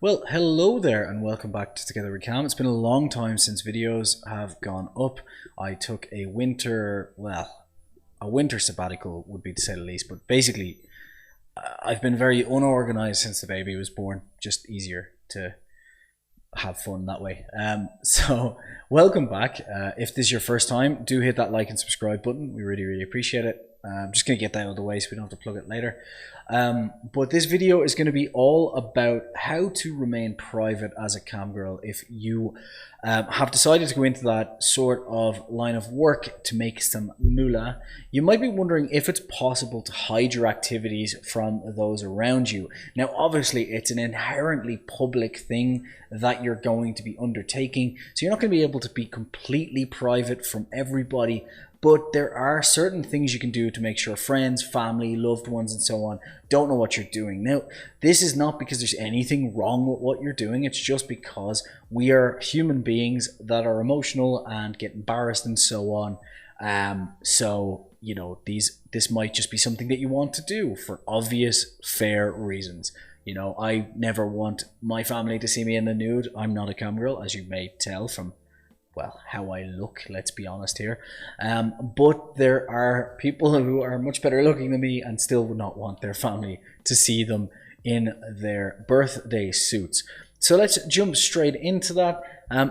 Well, hello there and welcome back to Together We Cam. It's been a long time since videos have gone up. I took a winter sabbatical would be to say the least, but basically I've been very unorganized since the baby was born. Just easier to have fun that way. So welcome back. If this is your first time, do hit that like and subscribe button. We really appreciate it. I'm just going to get that out of the way so we don't have to plug it later. But this video is going to be all about how to remain private as a cam girl if you have decided to go into that sort of line of work to make some moolah. You might be wondering if it's possible to hide your activities from those around you. Now, obviously, it's an inherently public thing that you're going to be undertaking, so you're not going to be able to be completely private from everybody. But there are certain things you can do to make sure friends, family, loved ones, and so on don't know what you're doing. Now, this is not because there's anything wrong with what you're doing. It's just because we are human beings that are emotional and get embarrassed and so on. So, you know, this might just be something that you want to do for obvious, fair reasons. You know, I never want my family to see me in the nude. I'm not a cam girl, as you may tell from, well, how I look, let's be honest here. But there are people who are much better looking than me and still would not want their family to see them in their birthday suits. So let's jump straight into that.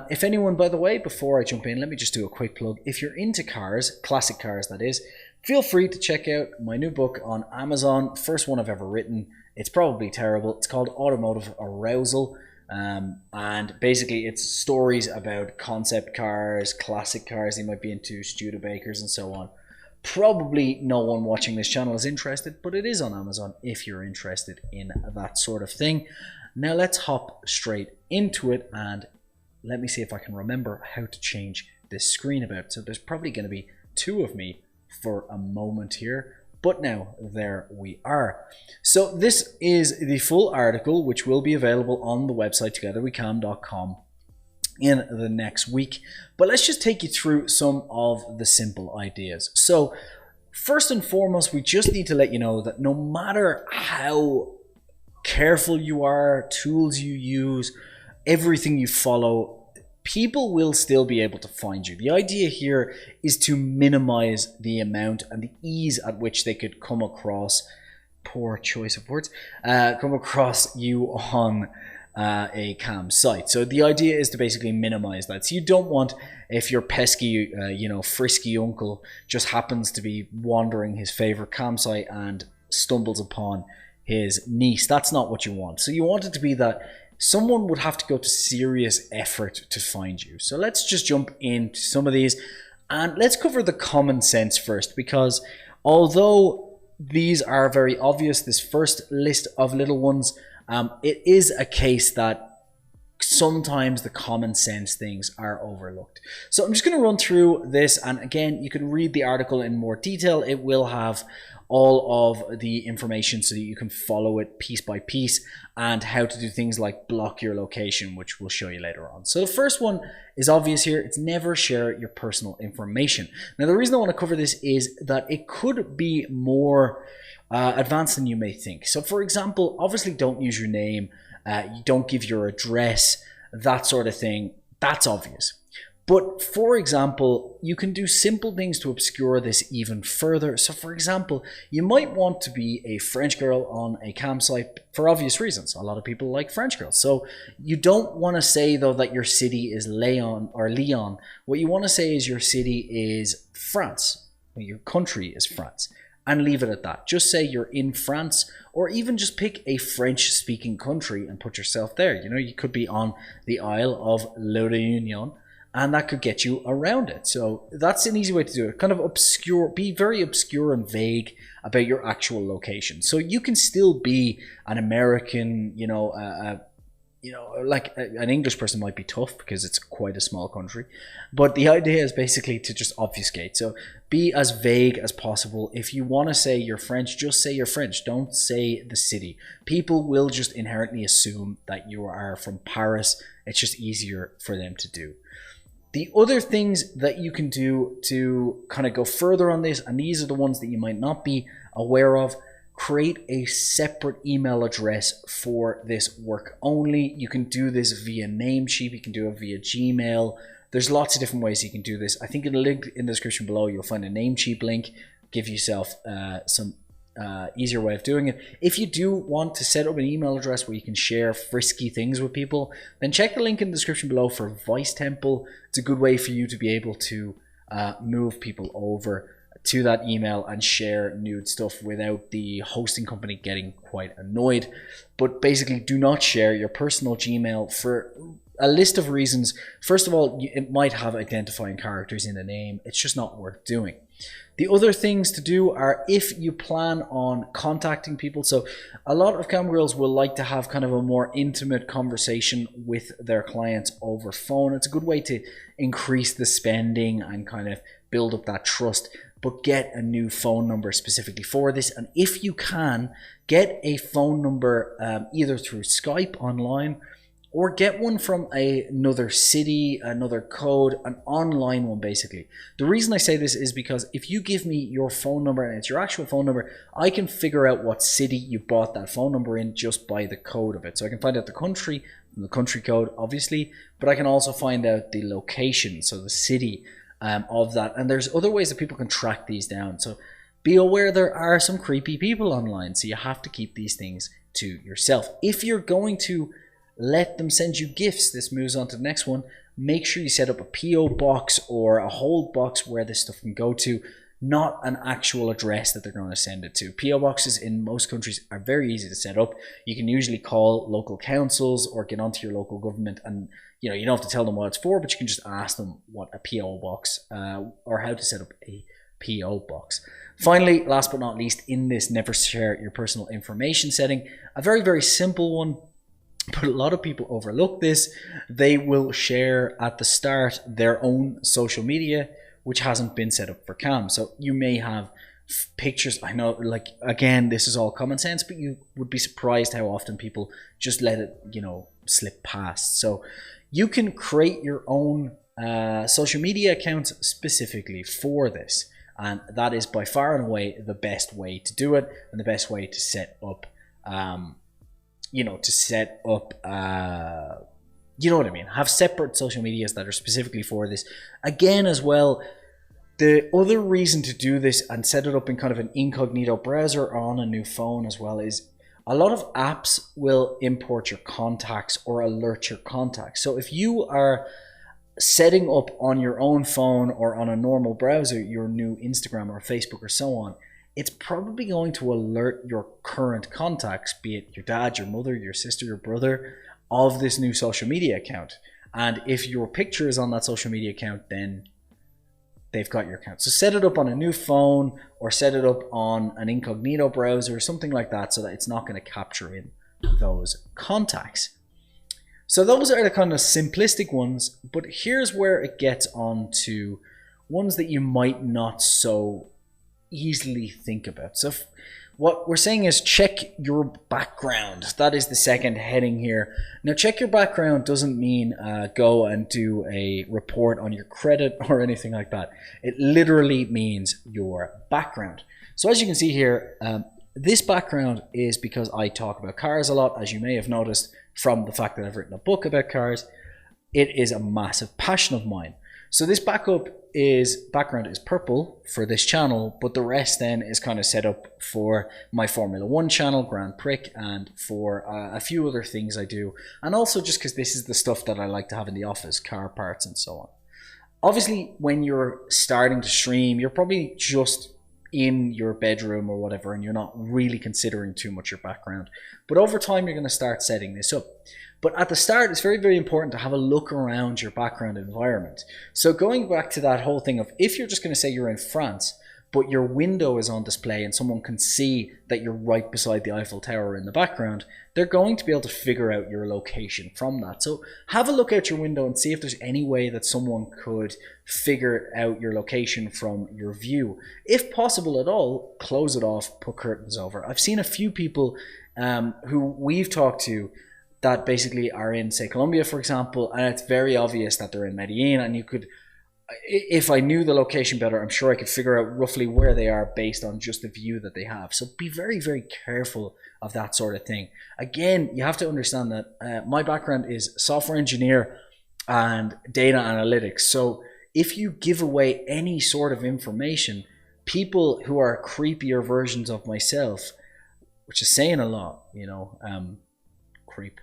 If anyone, by the way, before I jump in, let me just do a quick plug. If you're into cars, classic cars that is, feel free to check out my new book on Amazon. First one I've ever written. It's probably terrible. It's called Automotive Arousal. And basically it's stories about concept cars, classic cars you might be into, Studebakers and so on. Probably no one watching this channel is interested, but it is on Amazon if you're interested in that sort of thing. Now let's hop straight into it and let me see if I can remember how to change this screen about. So there's probably going to be two of me for a moment here. But now, there we are. So this is the full article, which will be available on the website togetherwecam.com in the next week. But let's just take you through some of the simple ideas. So first and foremost, we just need to let you know that no matter how careful you are, tools you use, everything you follow, people will still be able to find you. The idea here is to minimize the amount and the ease at which they could come across, poor choice of words, come across you on a cam site. So the idea is to basically minimize that. So you don't want, if your pesky, frisky uncle just happens to be wandering his favorite cam site and stumbles upon his niece. That's not what you want. So you want it to be that someone would have to go to serious effort to find you. So let's just jump into some of these and let's cover the common sense first, because although these are very obvious, this first list of little ones, it is a case that sometimes the common sense things are overlooked. So I'm just going to run through this, and again, you can read the article in more detail. It will have all of the information so that you can follow it piece by piece, and how to do things like block your location, which we'll show you later on. So the first one is obvious here. It's never share your personal information. Now, the reason I want to cover this is that it could be more advanced than you may think. So for example, obviously don't use your name, you don't give your address, that sort of thing. That's obvious. But for example, you can do simple things to obscure this even further. So for example, you might want to be a French girl on a cam site for obvious reasons. A lot of people like French girls. So you don't want to say though that your city is Lyon or Lyon. What you want to say is your city is France. Your country is France. And leave it at that. Just say you're in France, or even just pick a French speaking country and put yourself there. You know, you could be on the Isle of La Réunion, and that could get you around it. So that's an easy way to do it. Kind of obscure, be very obscure and vague about your actual location. So you can still be an American, like an English person might be tough because it's quite a small country. But the idea is basically to just obfuscate. So be as vague as possible. If you want to say you're French, just say you're French. Don't say the city. People will just inherently assume that you are from Paris. It's just easier for them to do. The other things that you can do to kind of go further on this, and these are the ones that you might not be aware of, create a separate email address for this work only. You can do this via Namecheap, you can do it via Gmail. There's lots of different ways you can do this. I think in the link in the description below, you'll find a Namecheap link. Give yourself some easier way of doing it. If you do want to set up an email address where you can share frisky things with people, then check the link in the description below for Vice Temple. It's a good way for you to be able to move people over to that email and share nude stuff without the hosting company getting quite annoyed. But basically, do not share your personal Gmail for a list of reasons. First of all, it might have identifying characters in the name. It's just not worth doing. The other things to do are if you plan on contacting people. So a lot of cam girls will like to have kind of a more intimate conversation with their clients over phone. It's a good way to increase the spending and kind of build up that trust. But get a new phone number specifically for this. And if you can, get a phone number either through Skype online, or get one from another city, another code, an online one basically. The reason I say this is because if you give me your phone number and it's your actual phone number, I can figure out what city you bought that phone number in just by the code of it. So I can find out the country, the country code obviously, but I can also find out the location, so the city of that. And there's other ways that people can track these down. So be aware there are some creepy people online, so you have to keep these things to yourself. If you're going to let them send you gifts, this moves on to the next one, make sure you set up a PO box or a hold box where this stuff can go to, not an actual address that they're going to send it to. PO boxes in most countries are very easy to set up. You can usually call local councils or get onto your local government, and you don't have to tell them what it's for, but you can just ask them what a PO box or how to set up a PO box. Finally, last but not least, in this never share your personal information setting, a very, very simple one, but a lot of people overlook this. They will share at the start their own social media, which hasn't been set up for cam. So you may have pictures. I know, like, again, this is all common sense, but you would be surprised how often people just let it, slip past. So you can create your own social media accounts specifically for this. And that is by far and away the best way to do it, and the best way to set up you know what I mean, have separate social medias that are specifically for this. Again, as well, the other reason to do this and set it up in kind of an incognito browser or on a new phone as well is a lot of apps will import your contacts or alert your contacts. So if you are setting up on your own phone or on a normal browser your new Instagram or Facebook or so on, it's probably going to alert your current contacts, be it your dad, your mother, your sister, your brother, of this new social media account. And if your picture is on that social media account, then they've got your account. So set it up on a new phone or set it up on an incognito browser or something like that, so that it's not going to capture in those contacts. So those are the kind of simplistic ones, but here's where it gets on to ones that you might not so easily think about. So what we're saying is check your background. That is the second heading here. Now, check your background doesn't mean go and do a report on your credit or anything like that. It literally means your background. So as you can see here, this background is because I talk about cars a lot, as you may have noticed from the fact that I've written a book about cars. It is a massive passion of mine. So this background is purple for this channel, but the rest then is kind of set up for my Formula 1 channel, Grand Prix, and for a few other things I do. And also just because this is the stuff that I like to have in the office, car parts and so on. Obviously, when you're starting to stream, you're probably just in your bedroom or whatever, and you're not really considering too much your background. But over time, you're going to start setting this up. But at the start, it's very, very important to have a look around your background environment. So going back to that whole thing of, if you're just going to say you're in France, but your window is on display and someone can see that you're right beside the Eiffel Tower in the background, they're going to be able to figure out your location from that. So have a look out your window and see if there's any way that someone could figure out your location from your view. If possible at all, close it off, put curtains over. I've seen a few people who we've talked to that basically are in, say, Colombia, for example, and it's very obvious that they're in Medellin, and you could if I knew the location better, I'm sure I could figure out roughly where they are based on just the view that they have. So be very, very careful of that sort of thing. Again, you have to understand that my background is software engineer and data analytics. So if you give away any sort of information, people who are creepier versions of myself, which is saying a lot, creep.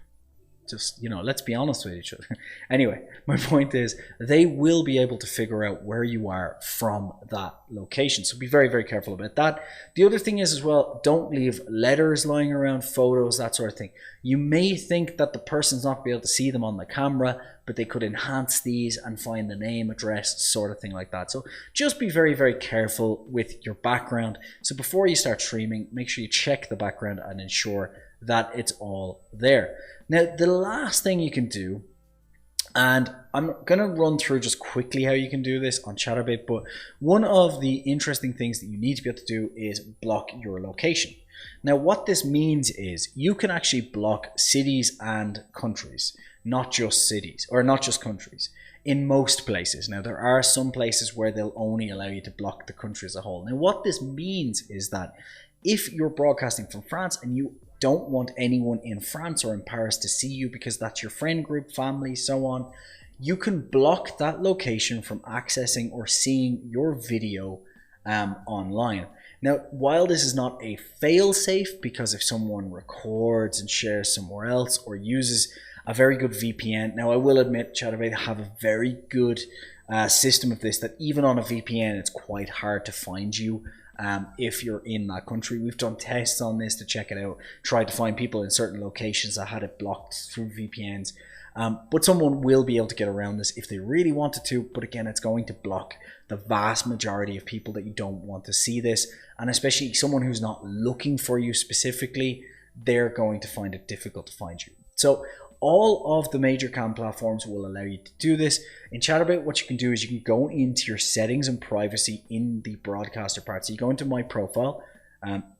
Just, let's be honest with each other. Anyway, my point is they will be able to figure out where you are from that location. So be very, very careful about that. The other thing is as well, don't leave letters lying around, photos, that sort of thing. You may think that the person's not going to be able to see them on the camera, but they could enhance these and find the name, address, sort of thing like that. So just be very, very careful with your background. So before you start streaming, make sure you check the background and ensure that it's all there. Now, the last thing you can do, and I'm going to run through just quickly how you can do this on Chaturbate, but one of the interesting things that you need to be able to do is block your location. Now, what this means is you can actually block cities and countries, not just cities, or not just countries, in most places. Now, there are some places where they'll only allow you to block the country as a whole. Now, what this means is that if you're broadcasting from France and you don't want anyone in France or in Paris to see you because that's your friend group, family, so on, you can block that location from accessing or seeing your video online. Now, while this is not a fail-safe, because if someone records and shares somewhere else or uses a very good VPN, now I will admit Chaturbate have a very good system of this, that even on a VPN it's quite hard to find you if you're in that country. We've done tests on this to check it out, tried to find people in certain locations that had it blocked through VPNs. But someone will be able to get around this if they really wanted to. But again, it's going to block the vast majority of people that you don't want to see this. And especially someone who's not looking for you specifically, they're going to find it difficult to find you. So all of the major cam platforms will allow you to do this. In Chaturbate, what you can do is you can go into your settings and privacy in the broadcaster part. So you go into my profile.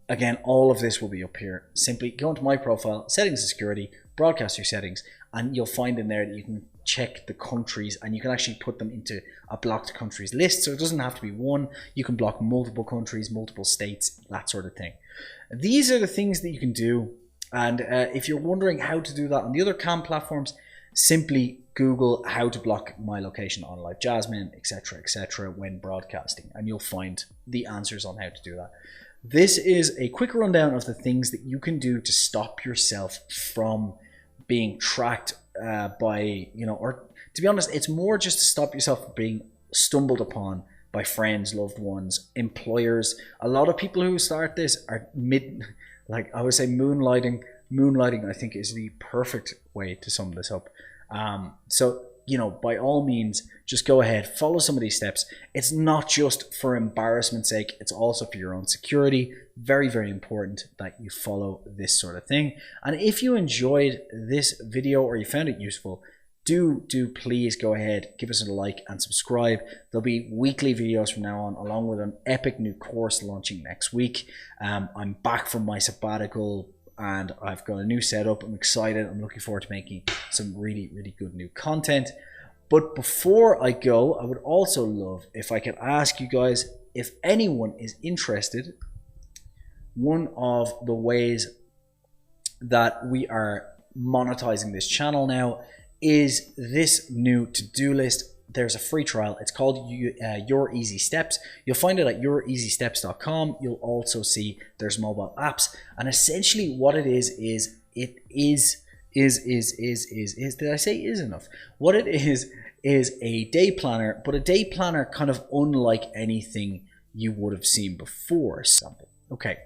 Again, all of this will be up here. Simply go into my profile, settings and security, broadcaster settings, and you'll find in there that you can check the countries and you can actually put them into a blocked countries list. So it doesn't have to be one. You can block multiple countries, multiple states, that sort of thing. These are the things that you can do. And if you're wondering how to do that on the other cam platforms, simply Google how to block my location on Live Jasmine, etc., when broadcasting, and you'll find the answers on how to do that. This is a quick rundown of the things that you can do to stop yourself from being tracked by, or to be honest, it's more just to stop yourself from being stumbled upon by friends, loved ones, employers. A lot of people who start this are like I would say moonlighting. Moonlighting, I think, is the perfect way to sum this up. So, by all means, just go ahead, follow some of these steps. It's not just for embarrassment's sake, it's also for your own security. Very, very important that you follow this sort of thing. And if you enjoyed this video or you found it useful, do please go ahead, give us a like and subscribe. There'll be weekly videos from now on, along with an epic new course launching next week. I'm back from my sabbatical and I've got a new setup. I'm excited. I'm looking forward to making some really, really good new content. But before I go, I would also love if I could ask you guys, if anyone is interested, one of the ways that we are monetizing this channel now is this new to-do list. There's a free trial. It's called Your Easy Steps. You'll find it at youreasysteps.com. You'll also see there's mobile apps. And essentially what it is did I say is enough? What it is a day planner, but a day planner kind of unlike anything you would have seen before. Okay,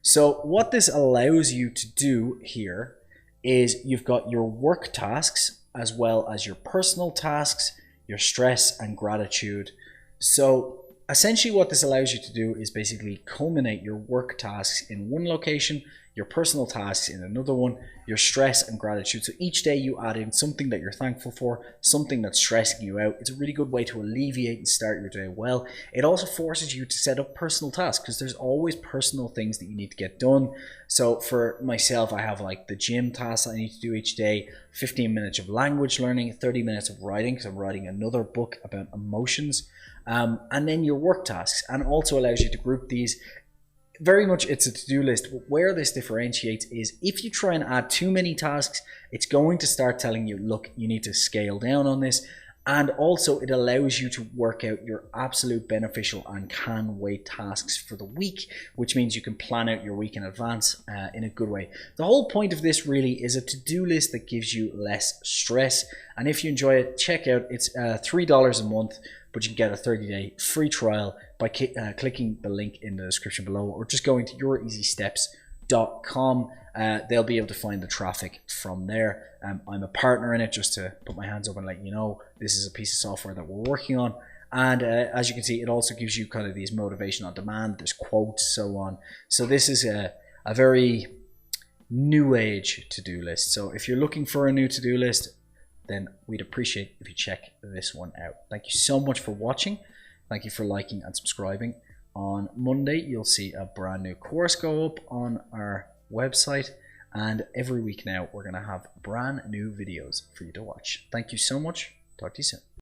so what this allows you to do here is you've got your work tasks as well as your personal tasks, your stress and gratitude. So essentially what this allows you to do is basically culminate your work tasks in one location, your personal tasks in another one, your stress and gratitude. So each day you add in something that you're thankful for, something that's stressing you out. It's a really good way to alleviate and start your day well. It also forces you to set up personal tasks because there's always personal things that you need to get done. So for myself, I have like the gym tasks I need to do each day, 15 minutes of language learning, 30 minutes of writing because I'm writing another book about emotions, and then your work tasks, and also allows you to group these. Very much it's a to-do list. Where this differentiates is if you try and add too many tasks, it's going to start telling you, look, you need to scale down on this. And also it allows you to work out your absolute beneficial and can wait tasks for the week, which means you can plan out your week in advance in a good way. The whole point of this really is a to-do list that gives you less stress. And if you enjoy it, check out, it's $3 a month, but you can get a 30-day free trial by clicking the link in the description below, or just going to youreasysteps.com. They'll be able to find the traffic from there. I'm a partner in it, just to put my hands up and let you know this is a piece of software that we're working on. And as you can see, it also gives you kind of these motivation on demand, there's quotes, so on. So this is a very new age to-do list. So if you're looking for a new to-do list, then we'd appreciate if you check this one out. Thank you so much for watching. Thank you for liking and subscribing. On Monday, you'll see a brand new course go up on our website. And every week now, we're going to have brand new videos for you to watch. Thank you so much. Talk to you soon.